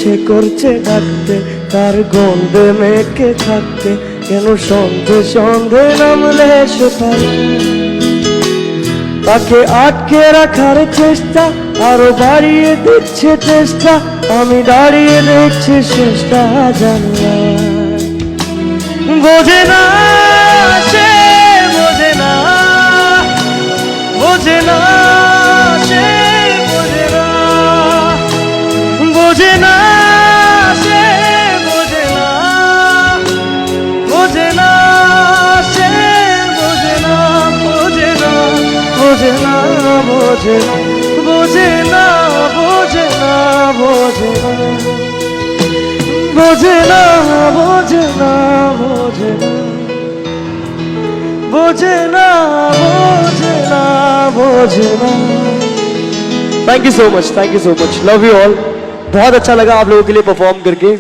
ইচ্ছে করছে ডাকতে, তার গন্ধে মেখে থাকতে, কেন সন্ধে সন্ধে নামলে সকালে। তাকে আটকে রাখার চেষ্টা আরো বাড়িয়ে দিচ্ছে চেষ্টা, আমি দাঁড়িয়ে দেখছি শেষটা জানলাম। বোঝে না সে, বোঝে না, বোঝে না সে, বোঝে না, বোঝে না সে, বোঝে না, বোঝে না সে, বোঝে না, বোঝে না, বোঝে না, বোঝে না, বোঝে না, বোঝে না, বোঝে না, বোঝে না, বোঝে না, বোঝে না, বোঝে না, বোঝে না, বোझे ना। Thank you so much, thank you so much, love you all. बहुत अच्छा लगा आप लोगों के लिए परफॉर्म करके।